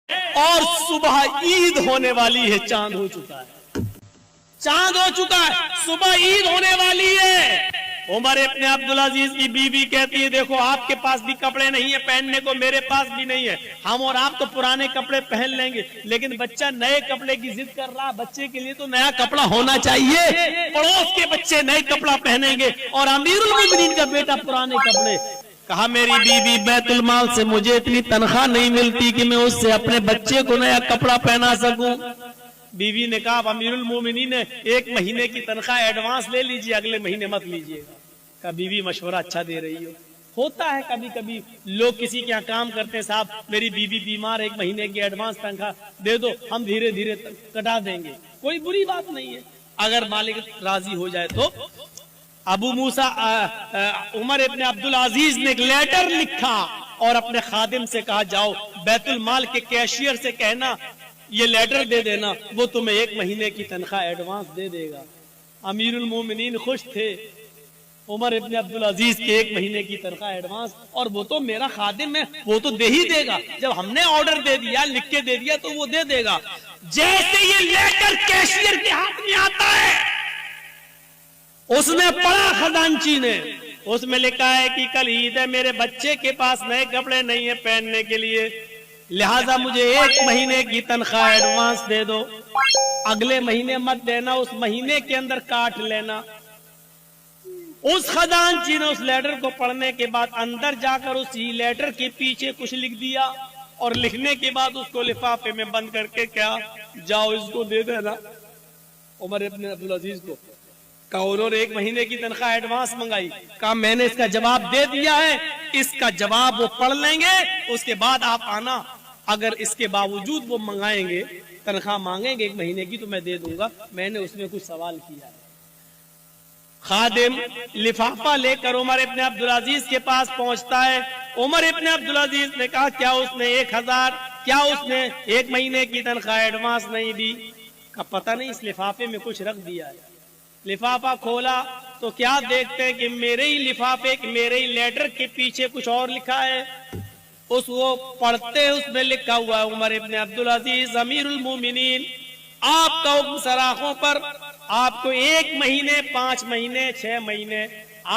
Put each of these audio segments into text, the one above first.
اور صبح عید ہونے والی ہے، چاند ہو چکا ہے، چاند ہو چکا ہے، صبح عید ہونے والی ہے۔ عمر ابن عبدالعزیز کی بیوی کہتی ہے دیکھو آپ کے پاس بھی کپڑے نہیں ہیں پہننے کو، میرے پاس بھی نہیں ہے، ہم اور آپ تو پرانے کپڑے پہن لیں گے، لیکن بچہ نئے کپڑے کی ضد کر رہا، بچے کے لیے تو نیا کپڑا ہونا چاہیے، پڑوس کے بچے نئے کپڑا پہنیں گے اور امیر المومنین کا بیٹا پرانے کپڑے۔ کہا میری بیوی بیت المال سے مجھے اتنی تنخواہ نہیں ملتی کہ میں اس سے اپنے بچے کو نیا کپڑا پہنا سکوں۔ بیوی نے کہا امیر المومنین نے ایک مہینے کی تنخواہ ایڈوانس لے لیجئے، اگلے مہینے مت لیجئے گا۔ کہا بیوی مشورہ اچھا دے رہی ہو، ہوتا ہے کبھی کبھی لوگ کسی کے یہاں کام کرتے ہیں، صاحب میری بیوی بیمار، ایک مہینے کی ایڈوانس تنخواہ دے دو، ہم دھیرے دھیرے کٹا دیں گے، کوئی بری بات نہیں ہے اگر مالک راضی ہو جائے تو۔ ابو موسیٰ عمر ابن عبدالعزیز نے ایک لیٹر لکھا اور اپنے خادم سے کہا جاؤ بیت المال کے کیشیئر سے کہنا یہ لیٹر دے دینا، وہ تمہیں ایک مہینے کی تنخواہ ایڈوانس دے دے گا۔ امیر المومنین خوش تھے، عمر ابن عبدالعزیز کے ایک مہینے کی تنخواہ ایڈوانس، اور وہ تو میرا خادم ہے وہ تو دے ہی دے گا، جب ہم نے آرڈر دے دیا لکھ کے دے دیا تو وہ دے دے گا۔ جیسے یہ لیٹر کیشیئر کے ہاتھ میں آتا ہے، اس نے پڑھا خزانچی نے، اس میں لکھا ہے کہ کل عید ہے، میرے بچے کے پاس نئے کپڑے نہیں ہیں پہننے کے لیے، لہٰذا مجھے ایک مہینے کی تنخواہ ایڈوانس دے دو، اگلے مہینے مت دینا، اس مہینے کے اندر کاٹ لینا۔ اس خزانچی نے اس لیٹر کو پڑھنے کے بعد اندر جا کر اس لیٹر کے پیچھے کچھ لکھ دیا اور لکھنے کے بعد اس کو لفافے میں بند کر کے کیا جاؤ اس کو دے دینا عمر ابن عبدالعزیز کو۔ کہا انہوں نے ایک مہینے کی تنخواہ ایڈوانس منگائی، کہا میں نے اس کا جواب دے دیا ہے، اس کا جواب وہ پڑھ لیں گے، اس کے بعد آپ آنا، اگر اس کے باوجود وہ منگائیں گے تنخواہ مانگیں گے ایک مہینے کی تو میں دے دوں گا، میں نے اس میں کچھ سوال کیا ہے۔ خادم لفافہ لے کر عمر ابن عبدالعزیز کے پاس پہنچتا ہے، عمر ابن عبدالعزیز نے کہا کیا اس نے 1000 کیا اس نے ایک مہینے کی تنخواہ ایڈوانس نہیں دی؟ کہا پتہ نہیں، اس لفافے میں کچھ رکھ دیا ہے۔ لفافہ کھولا تو کیا دیکھتے ہیں کہ میرے ہی لفافے میرے ہی لیٹر کے پیچھے کچھ اور لکھا ہے، اس وہ پڑھتے اس میں لکھا ہوا ہے عمر ابن عبدالعزیز امیر المومنین، آپ کا حکم سراخوں پر، آپ کو 1 مہینے 5 مہینے 6 مہینے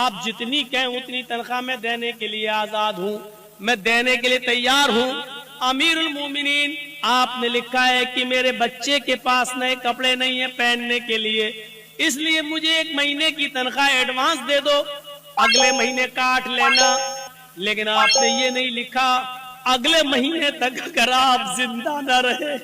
آپ جتنی کہیں اتنی تنخواہ میں دینے کے لیے آزاد ہوں، میں دینے کے لیے تیار ہوں۔ امیر المومنین آپ نے لکھا ہے کہ میرے بچے کے پاس نئے کپڑے نہیں ہیں پہننے کے لیے، اس لیے مجھے 1 مہینے کی تنخواہ ایڈوانس دے دو، اگلے مہینے کاٹ لینا، لیکن آپ نے یہ نہیں لکھا اگلے مہینے تک اگر آپ زندہ نہ رہے،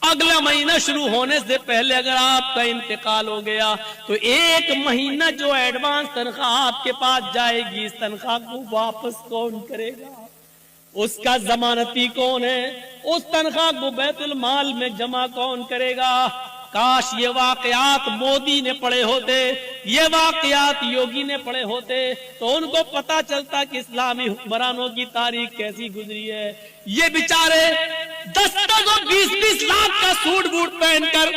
اگلا مہینہ شروع ہونے سے پہلے اگر آپ کا انتقال ہو گیا تو 1 مہینہ جو ایڈوانس تنخواہ آپ کے پاس جائے گی، اس تنخواہ کو واپس کون کرے گا؟ اس کا ضمانتی کون ہے؟ اس تنخواہ کو بیت المال میں جمع کون کرے گا؟ کاش یہ واقعات مودی نے پڑھے ہوتے، یہ واقعات یوگی نے پڑھے ہوتے تو ان کو پتا چلتا کہ اسلامی حکمرانوں کی تاریخ کیسی گزری ہے۔ یہ بیچارے 10 اور 20 لاکھ کا سوٹ بوٹ پہن کر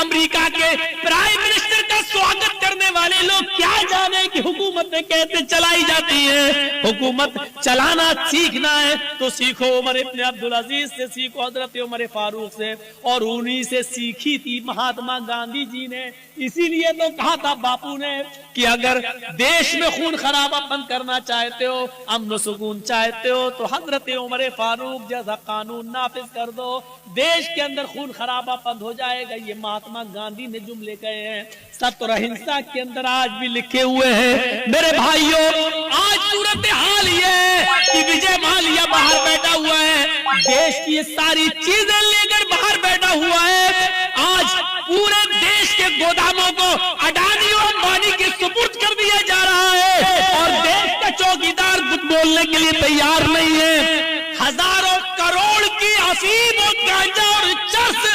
امریکہ کے پرائم منسٹر کا سواگت کرنے والے لوگ کیا جانے کہ حکومتیں کیسے چلائی جاتی ہیں۔ حکومت چلانا سیکھنا ہے تو سیکھو عمر ابن عبدالعزیز سے، سیکھو حضرت عمر فاروق سے، اور انہی سے سیکھی تھی مہاتما گاندھی جی نے۔ اسی لیے تو کہا تھا باپو نے کہ اگر دیش میں خون خرابہ بند کرنا چاہتے ہو، امن و سکون چاہتے ہو تو حضرت عمر فاروق جیسا قانون نافذ کر دو، دیش کے اندر خون خرابہ بند ہو جائے گا۔ یہ مہاتما گاندھی نے جملے کہے ہیں، ستر اہنسا کے اندر آج بھی لکھے ہوئے ہیں۔ میرے بھائیوں آج صورتحال یہ ہے کہ وجے مالیا باہر بیٹھا ہوا ہے، دیش کی یہ ساری چیزیں لے کر باہر بیٹھا ہوا ہے، آج پورے دیش کے گوداموں کو اڈانی اور امبانی کے سپرد کر دیا جا رہا ہے اور دیش کا چوکیدار کچھ بولنے کے لیے تیار نہیں ہے۔ ہزاروں کروڑ کی افیم اور گانجا اور چرس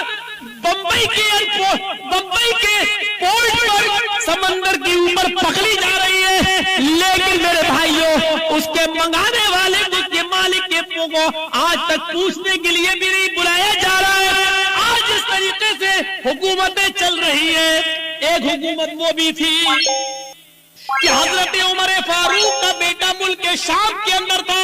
بمبئی کے پورٹ پر سمندر کے اوپر پکڑی جا رہی ہے، لیکن میرے بھائیوں اس کے منگانے والے اس کے مالک کے کو آج تک پوچھنے کے لیے بھی نہیں بلایا جا رہا ہے۔ آج اس طریقے سے حکومتیں چل رہی ہیں۔ ایک حکومت وہ بھی تھی کہ حضرت عمر فاروق کا بیٹا ملک شام کے اندر تھا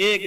1